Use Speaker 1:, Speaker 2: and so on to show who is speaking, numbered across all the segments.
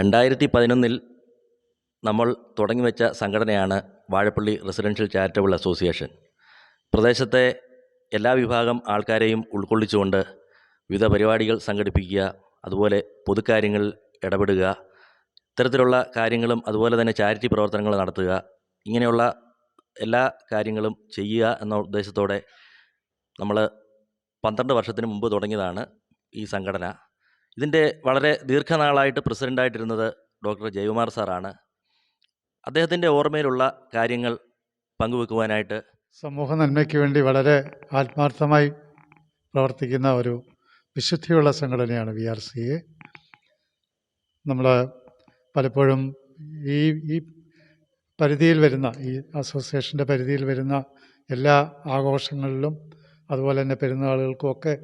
Speaker 1: 2011 നമ്മൾ തുടങ്ങിവെച്ച സംഘടനയാണ് Vazhappally residential charitable association. പ്രദേശത്തെ എല്ലാ വിഭാഗം ആൾക്കാരെയും ഉൾക്കൊള്ളിച്ചുകൊണ്ട് വിവിധ പരിപാടികൾ സംഘടിപ്പിക്കുക, അതുപോലെ പൊതുക്കാര്യങ്ങളിൽ ഇടപെടുക, ഇത്തരത്തിലുള്ള കാര്യങ്ങളും അതുപോലെ തന്നെ ചാരിറ്റി പ്രവർത്തനങ്ങൾ നടത്തുക, ഇങ്ങനെയുള്ള എല്ലാ കാര്യങ്ങളും ചെയ്യുക എന്ന ഉദ്ദേശത്തോടെ നമ്മൾ 12 വർഷത്തിന് മുമ്പ് തുടങ്ങിയതാണ് ഈ സംഘടന. ഇതിൻ്റെ വളരെ ദീർഘനാളായിട്ട് പ്രസിഡൻ്റായിട്ടിരുന്നത് ഡോക്ടർ ജയകുമാർ സാറാണ്. അദ്ദേഹത്തിൻ്റെ ഓർമ്മയിലുള്ള കാര്യങ്ങൾ പങ്കുവെക്കുവാനായിട്ട്
Speaker 2: സമൂഹ നന്മയ്ക്ക് വേണ്ടി വളരെ ആത്മാർത്ഥമായി പ്രവർത്തിക്കുന്ന ഒരു വിശുദ്ധിയുള്ള സംഘടനയാണ് VRCA. നമ്മൾ പലപ്പോഴും ഈ പരിധിയിൽ വരുന്ന ഈ അസോസിയേഷൻ്റെ പരിധിയിൽ വരുന്ന എല്ലാ ആഘോഷങ്ങളിലും അതുപോലെ തന്നെ പെരുന്നാളുകൾക്കുമൊക്കെ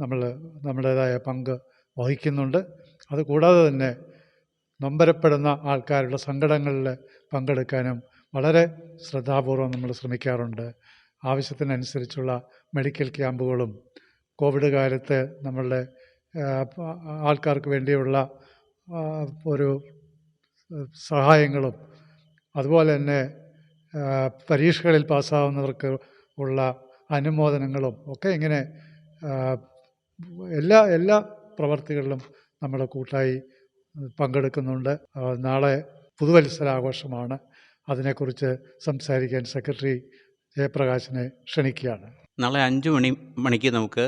Speaker 2: നമ്മൾ നമ്മുടേതായ പങ്ക് വഹിക്കുന്നുണ്ട്. അതുകൂടാതെ തന്നെ നൊമ്പരപ്പെടുന്ന ആൾക്കാരുടെ സങ്കടങ്ങളിൽ പങ്കെടുക്കാനും വളരെ ശ്രദ്ധാപൂർവം നമ്മൾ ശ്രമിക്കാറുണ്ട്. ആവശ്യത്തിനനുസരിച്ചുള്ള മെഡിക്കൽ ക്യാമ്പുകളും കോവിഡ് കാലത്ത് നമ്മളുടെ ആൾക്കാർക്ക് വേണ്ടിയുള്ള ഒരു സഹായങ്ങളും അതുപോലെ തന്നെ പരീക്ഷകളിൽ പാസ്സാവുന്നവർക്ക് ഉള്ള അനുമോദനങ്ങളും ഒക്കെ ഇങ്ങനെ എല്ലാ പ്രവർത്തികളിലും നമ്മൾ കൂട്ടായി പങ്കെടുക്കുന്നുണ്ട്. നാളെ പുതുവത്സരാഘോഷമാണ്. അതിനെക്കുറിച്ച് സംസാരിക്കാൻ സെക്രട്ടറി ജയപ്രകാശിനെ ക്ഷണിക്കുകയാണ്.
Speaker 3: നാളെ 5 മണിക്ക് നമുക്ക്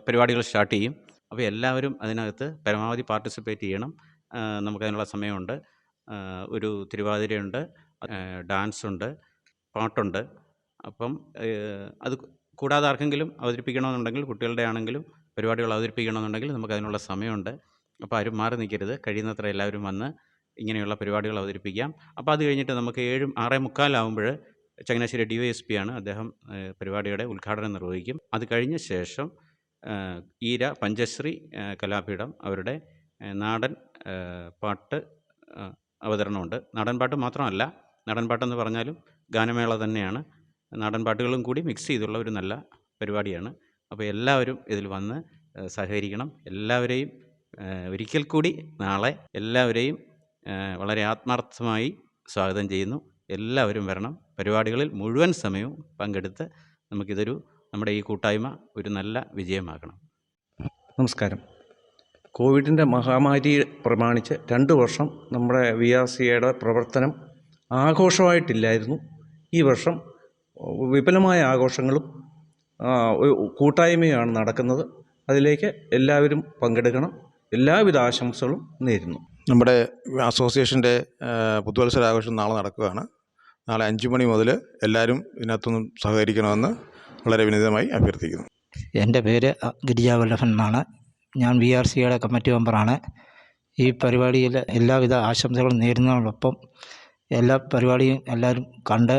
Speaker 3: പരിപാടികൾ സ്റ്റാർട്ട് ചെയ്യും. അപ്പോൾ എല്ലാവരും അതിനകത്ത് പരമാവധി പാർട്ടിസിപ്പേറ്റ് ചെയ്യണം. നമുക്കതിനുള്ള സമയമുണ്ട്. ഒരു തിരുവാതിരയുണ്ട്, ഡാൻസുണ്ട്, പാട്ടുണ്ട്. അപ്പം അത് കൂടാതെ ആർക്കെങ്കിലും അവതരിപ്പിക്കണമെന്നുണ്ടെങ്കിൽ, കുട്ടികളുടെ ആണെങ്കിലും പരിപാടികൾ അവതരിപ്പിക്കണമെന്നുണ്ടെങ്കിൽ നമുക്കതിനുള്ള സമയമുണ്ട്. അപ്പോൾ ആരും മാറി നിൽക്കരുത്. കഴിയുന്നത്ര എല്ലാവരും വന്ന് ഇങ്ങനെയുള്ള പരിപാടികൾ അവതരിപ്പിക്കാം. അപ്പോൾ അത് കഴിഞ്ഞിട്ട് നമുക്ക് 6:45 ചങ്ങനാശ്ശേരി DYSP ആണ്, അദ്ദേഹം പരിപാടിയുടെ ഉദ്ഘാടനം നിർവഹിക്കും. അത് കഴിഞ്ഞ ശേഷം ഈര പഞ്ചശ്രീ കലാപീഠം അവരുടെ നാടൻ പാട്ട് അവതരണമുണ്ട്. നാടൻ പാട്ട് മാത്രമല്ല, നാടൻ പാട്ടെന്ന് പറഞ്ഞാലും ഗാനമേള തന്നെയാണ്. നാടൻ പാട്ടുകളും കൂടി മിക്സ് ചെയ്തുള്ള ഒരു നല്ല പരിപാടിയാണ്. അപ്പോൾ എല്ലാവരും ഇതിൽ വന്ന് സഹകരിക്കണം. എല്ലാവരെയും ഒരിക്കൽ കൂടി നാളെ എല്ലാവരെയും വളരെ ആത്മാർത്ഥമായി സ്വാഗതം ചെയ്യുന്നു. എല്ലാവരും വരണം. പരിപാടികളിൽ മുഴുവൻ സമയവും പങ്കെടുത്ത് നമ്മുടെ ഈ കൂട്ടായ്മ ഒരു നല്ല വിജയമാക്കണം.
Speaker 4: നമസ്കാരം. കോവിഡിൻ്റെ മഹാമാരി പ്രമാണിച്ച് 2 വർഷം നമ്മുടെ VRCAയുടെ പ്രവർത്തനം ആഘോഷമായിട്ടില്ലായിരുന്നു. ഈ വർഷം വിപുലമായ ആഘോഷങ്ങളും കൂട്ടായ്മയാണ് നടക്കുന്നത്. അതിലേക്ക് എല്ലാവരും പങ്കെടുക്കണം. എല്ലാവിധ ആശംസകളും നേരുന്നു.
Speaker 5: നമ്മുടെ അസോസിയേഷൻ്റെ പുതുവത്സരാഘോഷം നാളെ നടക്കുകയാണ്. നാളെ 5 മണി മുതൽ എല്ലാവരും ഇതിനകത്തൊന്നും സഹകരിക്കണമെന്ന് വളരെ വിനീതമായി അഭ്യർത്ഥിക്കുന്നു.
Speaker 6: എൻ്റെ പേര് ഗിരിജാവല്ലഭൻ എന്നാണ്. ഞാൻ VRCAയുടെ കമ്മിറ്റി മെമ്പറാണ്. ഈ പരിപാടിയിൽ എല്ലാവിധ ആശംസകളും നേരുന്നതോടൊപ്പം എല്ലാ പരിപാടിയും എല്ലാവരും കണ്ട്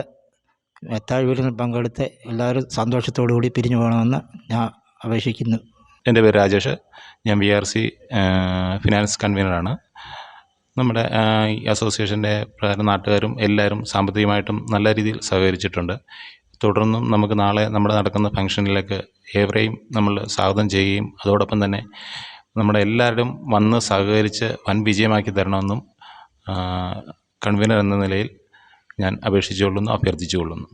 Speaker 6: എത്താഴ്വീടിൽ പങ്കെടുത്ത് എല്ലാവരും സന്തോഷത്തോടു കൂടി പിരിഞ്ഞു പോകണമെന്ന് ഞാൻ അപേക്ഷിക്കുന്നു.
Speaker 7: എൻ്റെ പേര് രാജേഷ്. ഞാൻ VRC ഫിനാൻസ് കൺവീനറാണ്. നമ്മുടെ ഈ അസോസിയേഷൻ്റെ പ്രധാന നാട്ടുകാരും എല്ലാവരും സാമ്പത്തികമായിട്ടും നല്ല രീതിയിൽ സഹകരിച്ചിട്ടുണ്ട്. തുടർന്നും നമുക്ക് നാളെ നമ്മുടെ നടക്കുന്ന ഫംഗ്ഷനിലേക്ക് ഏവരെയും നമ്മൾ സ്വാഗതം ചെയ്യുകയും അതോടൊപ്പം തന്നെ നമ്മുടെ എല്ലാവരും വന്ന് സഹകരിച്ച് വൻ വിജയമാക്കി തരണമെന്നും കൺവീനർ എന്ന നിലയിൽ ഞാൻ അപേക്ഷിച്ചുകൊള്ളുന്നു, അഭ്യർത്ഥിച്ചുകൊള്ളുന്നു.